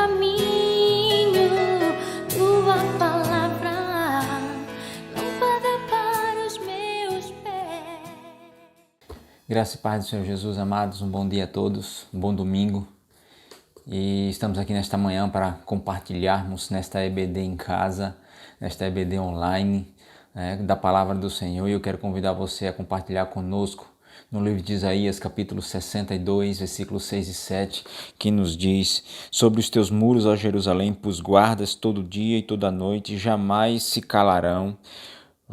caminho, tua palavra, lâmpada para os meus pés. Graça e paz do Senhor Jesus, amados, um bom dia a todos, um bom domingo. E estamos aqui nesta manhã para compartilharmos nesta EBD em casa, nesta EBD online, da palavra do Senhor. E eu quero convidar você a compartilhar conosco no livro de Isaías, capítulo 62, versículos 6 e 7, que nos diz: sobre os teus muros, ó Jerusalém, pus guardas todo dia e toda noite, jamais se calarão.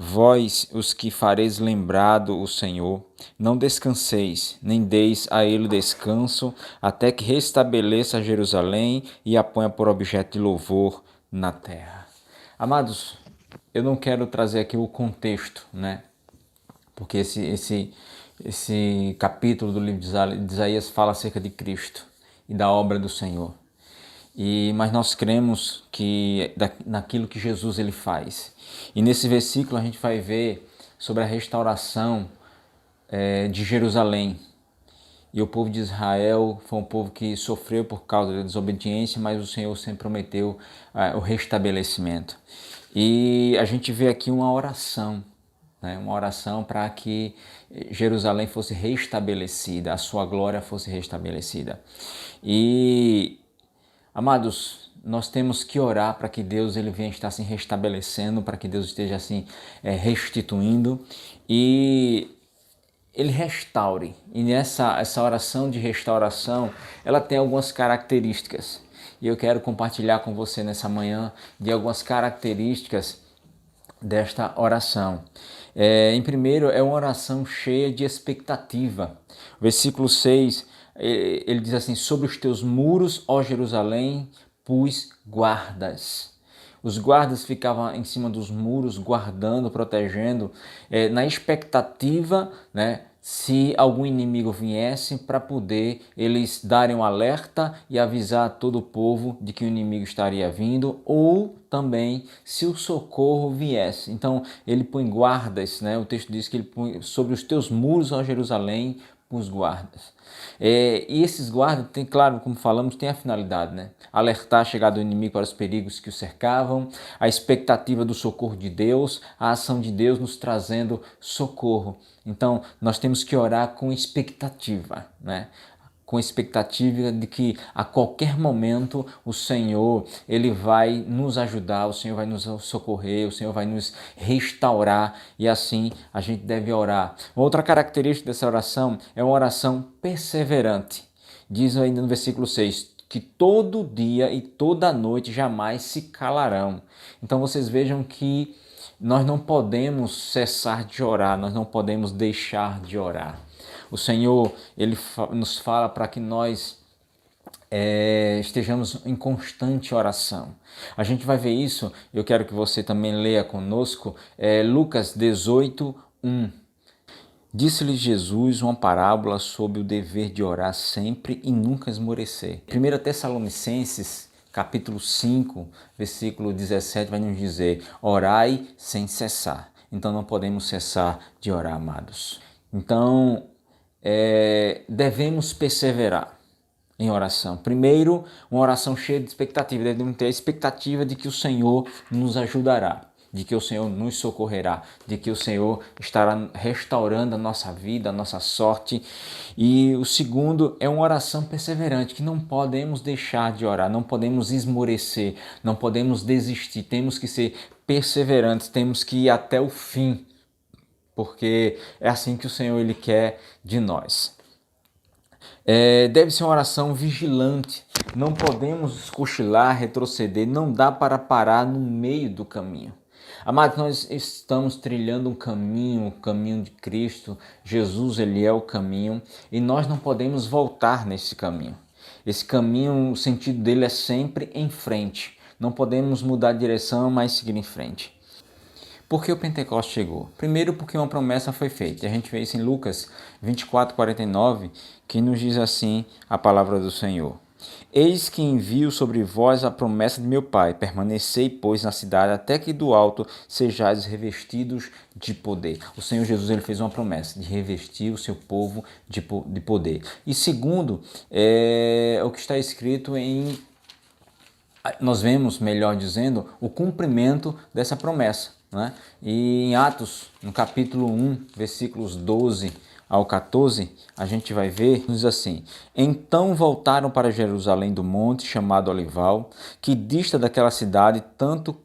Vós, os que fareis lembrado o Senhor, não descanseis, nem deis a ele descanso, até que restabeleça Jerusalém e a ponha por objeto de louvor na terra. Amados, eu não quero trazer aqui o contexto, porque esse capítulo do livro de Isaías fala acerca de Cristo e da obra do Senhor. Mas nós cremos que naquilo que Jesus ele faz. E nesse versículo a gente vai ver sobre a restauração de Jerusalém. E o povo de Israel foi um povo que sofreu por causa da desobediência, mas o Senhor sempre prometeu o restabelecimento. E a gente vê aqui uma oração para que Jerusalém fosse restabelecida, a sua glória fosse restabelecida. E, amados, nós temos que orar para que Deus ele venha estar se restabelecendo, para que Deus esteja assim restituindo e ele restaure. E essa oração de restauração, ela tem algumas características. E eu quero compartilhar com você nessa manhã de algumas características desta oração. Em primeiro, é uma oração cheia de expectativa. Versículo 6, ele diz assim: sobre os teus muros, ó Jerusalém, pus guardas. Os guardas ficavam em cima dos muros, guardando, protegendo, na expectativa, se algum inimigo viesse, para poder eles darem um alerta e avisar todo o povo de que o inimigo estaria vindo, ou também se o socorro viesse. Então ele põe guardas, o texto diz que ele põe sobre os teus muros, ó Jerusalém, os guardas. E esses guardas, claro, como falamos, tem a finalidade, alertar a chegada do inimigo para os perigos que o cercavam, a expectativa do socorro de Deus, a ação de Deus nos trazendo socorro. Então, nós temos que orar com expectativa, com expectativa de que a qualquer momento o Senhor ele vai nos ajudar, o Senhor vai nos socorrer, o Senhor vai nos restaurar, e assim a gente deve orar. Outra característica dessa oração é uma oração perseverante. Diz ainda no versículo 6, que todo dia e toda noite jamais se calarão. Então vocês vejam que nós não podemos cessar de orar, nós não podemos deixar de orar. O Senhor ele nos fala para que nós estejamos em constante oração. A gente vai ver isso, eu quero que você também leia conosco, Lucas 18, 1. Disse-lhe Jesus uma parábola sobre o dever de orar sempre e nunca esmorecer. 1 Tessalonicenses, capítulo 5, versículo 17, vai nos dizer: orai sem cessar. Então não podemos cessar de orar, amados. Então, devemos perseverar em oração. Primeiro, uma oração cheia de expectativa. Devemos ter a expectativa de que o Senhor nos ajudará, de que o Senhor nos socorrerá, de que o Senhor estará restaurando a nossa vida, a nossa sorte. E o segundo é uma oração perseverante, que não podemos deixar de orar, não podemos esmorecer, não podemos desistir, temos que ser perseverantes, temos que ir até o fim, porque é assim que o Senhor ele quer de nós. Deve ser uma oração vigilante, não podemos cochilar, retroceder, não dá para parar no meio do caminho. Amados, nós estamos trilhando um caminho, o caminho de Cristo. Jesus ele é o caminho e nós não podemos voltar nesse caminho. Esse caminho, o sentido dele é sempre em frente, não podemos mudar de direção, mas seguir em frente. Por que o Pentecostes chegou? Primeiro, porque uma promessa foi feita. A gente vê isso em Lucas 24, 49, que nos diz assim a palavra do Senhor: eis que envio sobre vós a promessa de meu Pai. Permanecei, pois, na cidade, até que do alto sejais revestidos de poder. O Senhor Jesus ele fez uma promessa de revestir o seu povo de poder. E segundo, o que está escrito em nós vemos, melhor dizendo, o cumprimento dessa promessa, né? E em Atos, no capítulo 1, versículos 12 ao 14, a gente vai ver, diz assim: Então voltaram para Jerusalém do monte chamado Olival, que dista daquela cidade tanto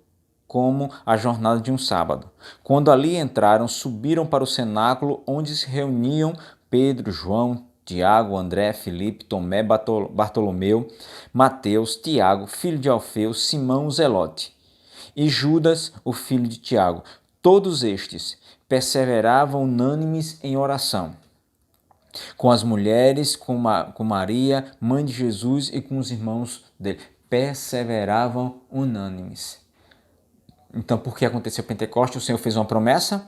como a jornada de um sábado. Quando ali entraram, subiram para o cenáculo onde se reuniam Pedro, João, Tiago, André, Filipe, Tomé, Bartolomeu, Mateus, Tiago, filho de Alfeu, Simão, o Zelote, e Judas, o filho de Tiago. Todos estes perseveravam unânimes em oração, com as mulheres, com Maria, mãe de Jesus, e com os irmãos dele. Perseveravam unânimes. Então, por que aconteceu o Pentecostes? O Senhor fez uma promessa.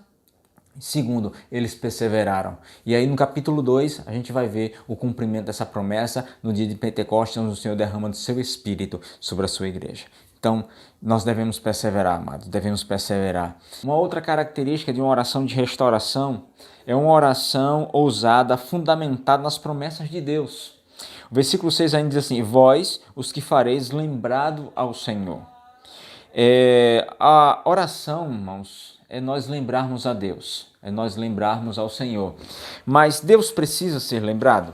Segundo, eles perseveraram. E aí no capítulo 2, a gente vai ver o cumprimento dessa promessa no dia de Pentecostes, onde o Senhor derrama do seu Espírito sobre a sua igreja. Então, nós devemos perseverar, amados, devemos perseverar. Uma outra característica de uma oração de restauração é uma oração ousada, fundamentada nas promessas de Deus. O versículo 6 ainda diz assim: Vós, os que fareis lembrado ao Senhor. A oração, irmãos, é nós lembrarmos a Deus, é nós lembrarmos ao Senhor. Mas Deus precisa ser lembrado?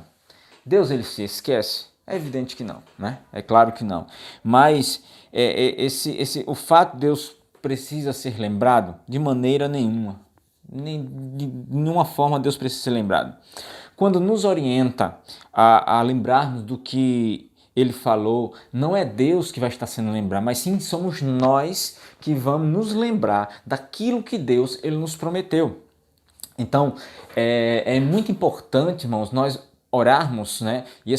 Deus, ele se esquece? É evidente que não, né? É claro que não. Mas o fato de Deus precisa ser lembrado de maneira nenhuma. De nenhuma forma Deus precisa ser lembrado. Quando nos orienta a lembrarmos do que ele falou, não é Deus que vai estar sendo lembrado, mas sim somos nós que vamos nos lembrar daquilo que Deus ele nos prometeu. Então, é muito importante, irmãos, nós orarmos, né, e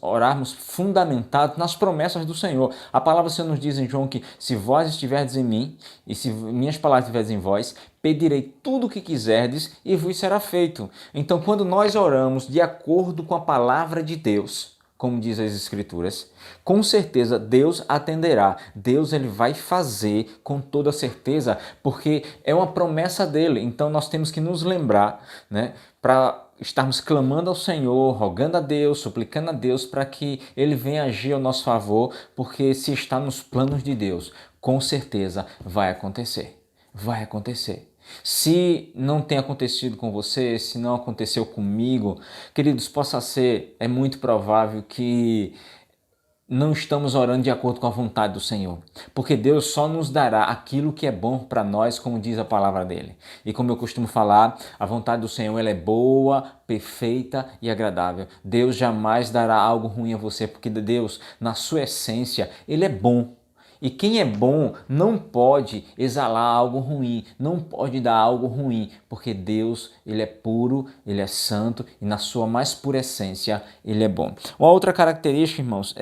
orarmos fundamentados nas promessas do Senhor. A palavra do Senhor nos diz em João que se vós estiverdes em mim e se minhas palavras estiverem em vós, pedirei tudo o que quiserdes e vos será feito. Então, quando nós oramos de acordo com a palavra de Deus, como diz as Escrituras, com certeza Deus atenderá. Deus ele vai fazer com toda certeza, porque é uma promessa dele. Então nós temos que nos lembrar, né, para estarmos clamando ao Senhor, rogando a Deus, suplicando a Deus para que ele venha agir ao nosso favor, porque se está nos planos de Deus, com certeza vai acontecer. Vai acontecer. Se não tem acontecido com você, se não aconteceu comigo, queridos, possa ser, é muito provável que não estamos orando de acordo com a vontade do Senhor, porque Deus só nos dará aquilo que é bom para nós, como diz a palavra dele. E como eu costumo falar, a vontade do Senhor ela é boa, perfeita e agradável. Deus jamais dará algo ruim a você, porque Deus, na sua essência, ele é bom. E quem é bom não pode exalar algo ruim, não pode dar algo ruim, porque Deus, ele é puro, ele é santo e na sua mais pura essência, ele é bom. Uma outra característica, irmãos,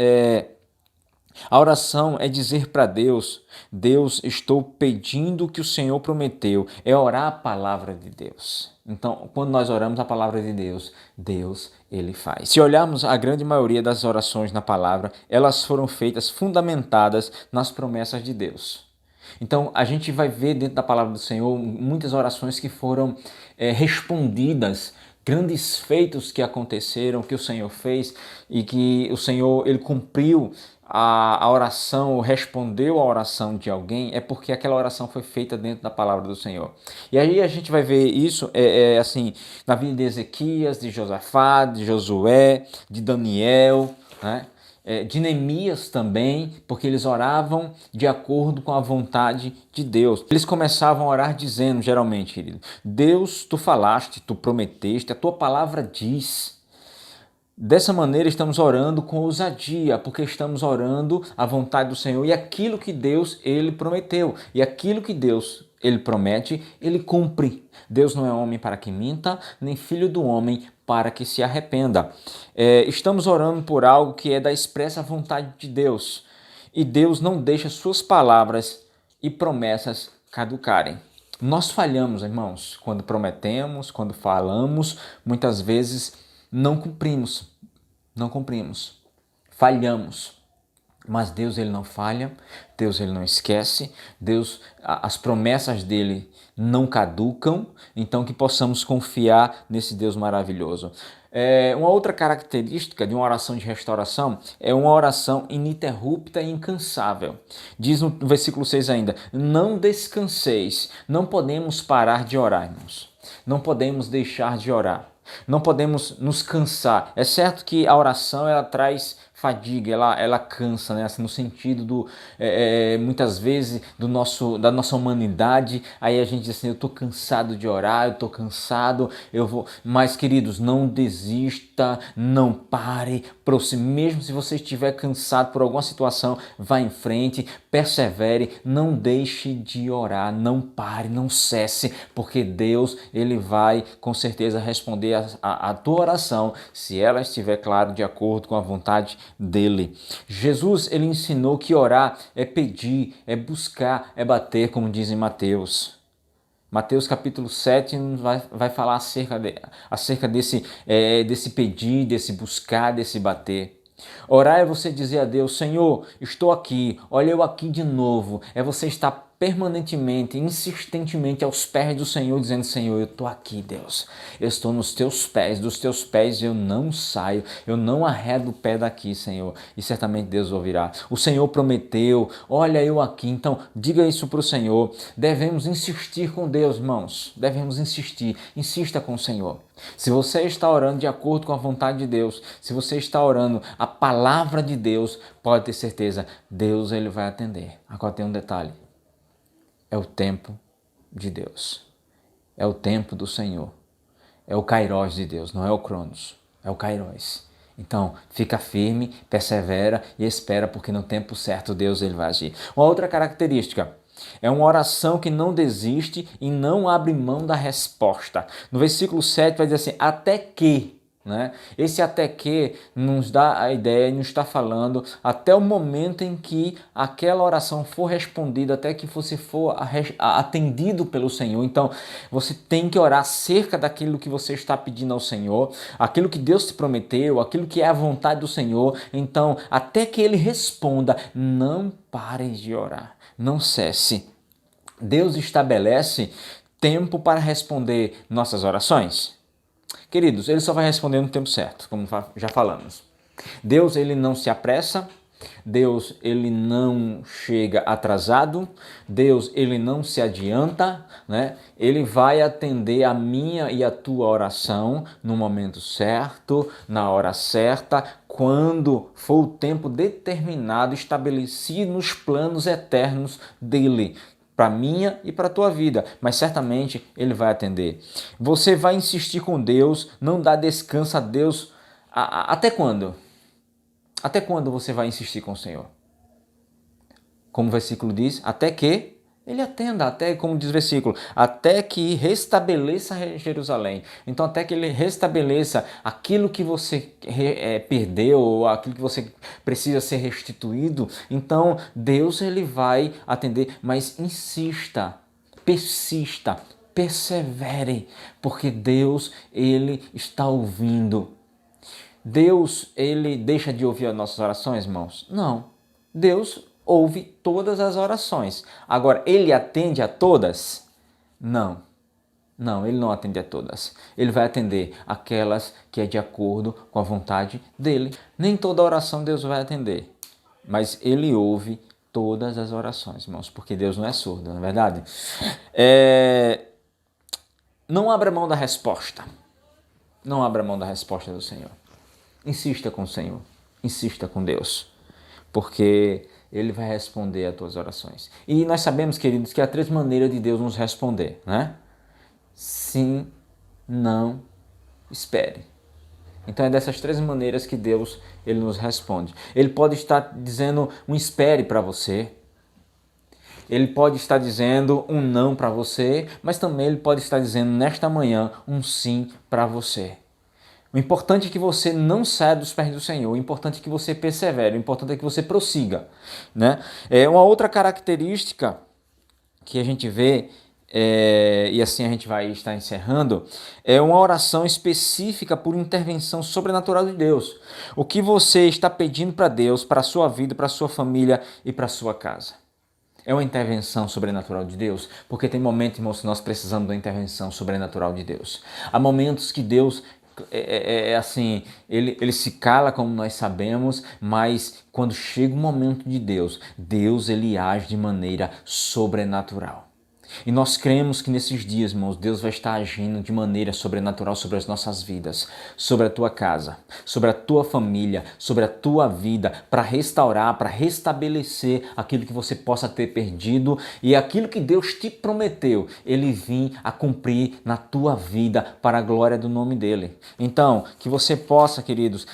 a oração é dizer para Deus: Deus, estou pedindo o que o Senhor prometeu. É orar a palavra de Deus. Então, quando nós oramos a palavra de Deus, Deus, ele faz. Se olharmos a grande maioria das orações na palavra, elas foram feitas fundamentadas nas promessas de Deus. Então, a gente vai ver dentro da palavra do Senhor muitas orações que foram respondidas, grandes feitos que aconteceram, que o Senhor fez e que o Senhor ele cumpriu a oração, respondeu a oração de alguém, é porque aquela oração foi feita dentro da palavra do Senhor. E aí a gente vai ver isso assim na vida de Ezequias, de Josafá, de Josué, de Daniel, né? De Neemias também, porque eles oravam de acordo com a vontade de Deus. Eles começavam a orar dizendo, geralmente, querido: Deus, tu falaste, tu prometeste, a tua palavra diz. Dessa maneira estamos orando com ousadia, porque estamos orando a vontade do Senhor e aquilo que Deus ele prometeu. E aquilo que Deus ele promete, ele cumpre. Deus não é homem para que minta, nem filho do homem para que se arrependa. Estamos orando por algo que é da expressa vontade de Deus. E Deus não deixa suas palavras e promessas caducarem. Nós falhamos, irmãos, quando prometemos, quando falamos, muitas vezes não cumprimos, falhamos. Mas Deus, ele não falha, Deus, ele não esquece, Deus, as promessas dele não caducam, então que possamos confiar nesse Deus maravilhoso. Uma outra característica de uma oração de restauração é uma oração ininterrupta e incansável. Diz no versículo 6 ainda, não descanseis, não podemos parar de orar, irmãos. Não podemos deixar de orar. Não podemos nos cansar. É certo que a oração ela traz fadiga, ela cansa, né? Assim, no sentido do muitas vezes da nossa humanidade. Aí a gente diz assim, eu estou cansado de orar, eu estou cansado, eu vou. Mas queridos, não desista, não pare, mesmo se você estiver cansado por alguma situação, vá em frente, persevere, não deixe de orar, não pare, não cesse, porque Deus ele vai com certeza responder a tua oração se ela estiver, claro, de acordo com a vontade dele. Jesus ele ensinou que orar é pedir, é buscar, é bater, como diz em Mateus. Mateus capítulo 7 vai falar acerca desse pedir, desse buscar, desse bater. Orar é você dizer a Deus, Senhor, estou aqui, olha eu aqui de novo. É você estar permanentemente, insistentemente aos pés do Senhor, dizendo, Senhor, eu estou aqui, Deus. Eu estou nos teus pés, dos teus pés eu não saio, eu não arredo o pé daqui, Senhor. E certamente Deus ouvirá. O Senhor prometeu, olha eu aqui. Então, diga isso para o Senhor. Devemos insistir com Deus, irmãos. Devemos insistir. Insista com o Senhor. Se você está orando de acordo com a vontade de Deus, se você está orando a palavra de Deus, pode ter certeza, Deus ele vai atender. Agora tem um detalhe. É o tempo de Deus. É o tempo do Senhor. É o Kairos de Deus, não é o Cronos. É o Kairos. Então, fica firme, persevera e espera, porque no tempo certo Deus ele vai agir. Uma outra característica é uma oração que não desiste e não abre mão da resposta. No versículo 7 vai dizer assim, até que, né? Esse até que nos dá a ideia e nos está falando até o momento em que aquela oração for respondida, até que você for atendido pelo Senhor. Então, você tem que orar acerca daquilo que você está pedindo ao Senhor, aquilo que Deus te prometeu, aquilo que é a vontade do Senhor. Então, até que Ele responda, não pare de orar, não cesse. Deus estabelece tempo para responder nossas orações. Queridos, ele só vai responder no tempo certo, como já falamos. Deus, ele não se apressa. Deus, ele não chega atrasado. Deus, ele não se adianta, né? Ele vai atender a minha e a tua oração no momento certo, na hora certa, quando for o tempo determinado, estabelecido nos planos eternos dele, para minha e para a tua vida, mas certamente ele vai atender. Você vai insistir com Deus, não dá descanso a Deus. Até quando? Até quando você vai insistir com o Senhor? Como o versículo diz, até que ele atenda, até, como diz o versículo, até que restabeleça Jerusalém. Então, até que ele restabeleça aquilo que você perdeu, ou aquilo que você precisa ser restituído. Então, Deus ele vai atender, mas insista, persista, persevere, porque Deus ele está ouvindo. Deus ele deixa de ouvir as nossas orações, irmãos? Não. Deus ouve todas as orações. Agora, ele atende a todas? Não. Não, ele não atende a todas. Ele vai atender aquelas que é de acordo com a vontade dele. Nem toda oração Deus vai atender, mas ele ouve todas as orações, irmãos, porque Deus não é surdo, não é verdade? Não abra mão da resposta. Não abra mão da resposta do Senhor. Insista com o Senhor. Insista com Deus, porque ele vai responder às tuas orações. E nós sabemos, queridos, que há 3 maneiras de Deus nos responder, né? Sim, não, espere. Então é dessas 3 maneiras que Deus ele nos responde. Ele pode estar dizendo um espere para você. Ele pode estar dizendo um não para você, mas também ele pode estar dizendo nesta manhã um sim para você. O importante é que você não saia dos pés do Senhor, o importante é que você persevere, o importante é que você prossiga, né? Uma outra característica que a gente vê e assim a gente vai estar encerrando, é uma oração específica por intervenção sobrenatural de Deus. O que você está pedindo para Deus, para a sua vida, para a sua família e para a sua casa? É uma intervenção sobrenatural de Deus? Porque tem momentos, irmãos, que nós precisamos da intervenção sobrenatural de Deus. Há momentos que Deus assim, ele se cala, como nós sabemos, mas quando chega o momento de Deus, Deus ele age de maneira sobrenatural. E nós cremos que nesses dias, irmãos, Deus vai estar agindo de maneira sobrenatural sobre as nossas vidas, sobre a tua casa, sobre a tua família, sobre a tua vida, para restaurar, para restabelecer aquilo que você possa ter perdido e aquilo que Deus te prometeu, Ele vir a cumprir na tua vida para a glória do nome dEle. Então, que você possa, queridos,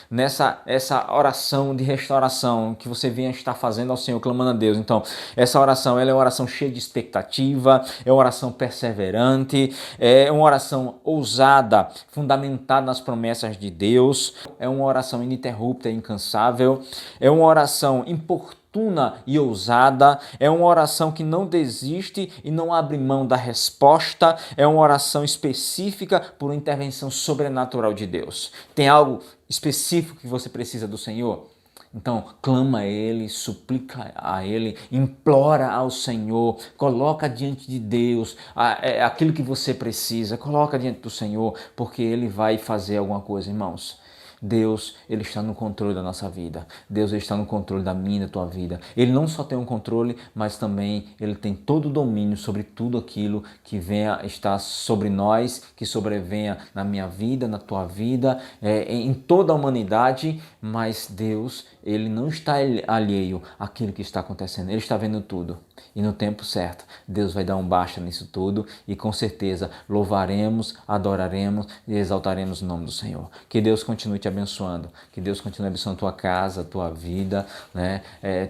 essa oração de restauração que você venha estar fazendo ao Senhor, clamando a Deus. Então, essa oração, ela é uma oração cheia de expectativa, é uma oração perseverante, é uma oração ousada, fundamentada nas promessas de Deus, é uma oração ininterrupta e incansável, é uma oração importuna e ousada, é uma oração que não desiste e não abre mão da resposta, é uma oração específica por uma intervenção sobrenatural de Deus. Tem algo específico que você precisa do Senhor? Então, clama a Ele, suplica a Ele, implora ao Senhor, coloca diante de Deus aquilo que você precisa, coloca diante do Senhor, porque Ele vai fazer alguma coisa, irmãos. Deus, Ele está no controle da nossa vida. Deus, Ele está no controle da minha e da tua vida. Ele não só tem um controle, mas também Ele tem todo o domínio sobre tudo aquilo que venha estar sobre nós, que sobrevenha na minha vida, na tua vida, em toda a humanidade. Mas Deus, Ele não está alheio àquilo que está acontecendo. Ele está vendo tudo. E no tempo certo, Deus vai dar um basta nisso tudo e com certeza louvaremos, adoraremos e exaltaremos o nome do Senhor. Que Deus continue te abençoando, que Deus continue abençoando a tua casa, a tua vida, né?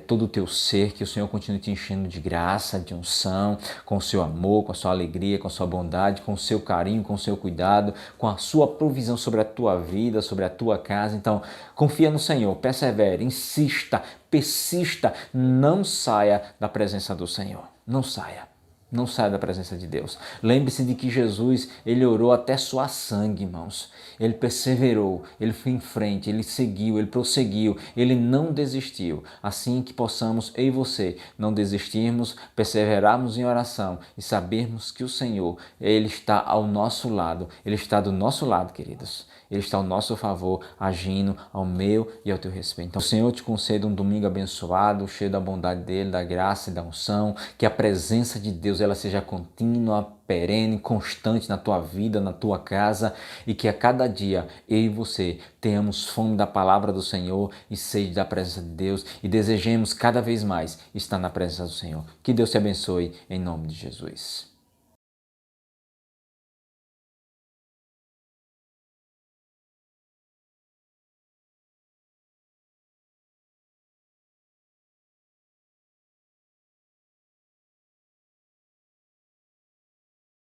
Todo o teu ser, que o Senhor continue te enchendo de graça, de unção, com o seu amor, com a sua alegria, com a sua bondade, com o seu carinho, com o seu cuidado, com a sua provisão sobre a tua vida, sobre a tua casa. Então, confia no Senhor, persevere, insista, persista, não saia da presença do Senhor, não saia. Não saia da presença de Deus. Lembre-se de que Jesus, ele orou até suar sangue, irmãos. Ele perseverou, ele foi em frente, ele seguiu, ele prosseguiu, ele não desistiu. Assim que possamos, eu e você, não desistirmos, perseverarmos em oração e sabermos que o Senhor, ele está ao nosso lado. Ele está do nosso lado, queridos. Ele está ao nosso favor, agindo ao meu e ao teu respeito. Então, o Senhor te conceda um domingo abençoado, cheio da bondade dele, da graça e da unção, que a presença de Deus ela seja contínua, perene, constante na tua vida, na tua casa, e que a cada dia eu e você tenhamos fome da palavra do Senhor e sede da presença de Deus e desejemos cada vez mais estar na presença do Senhor. Que Deus te abençoe em nome de Jesus.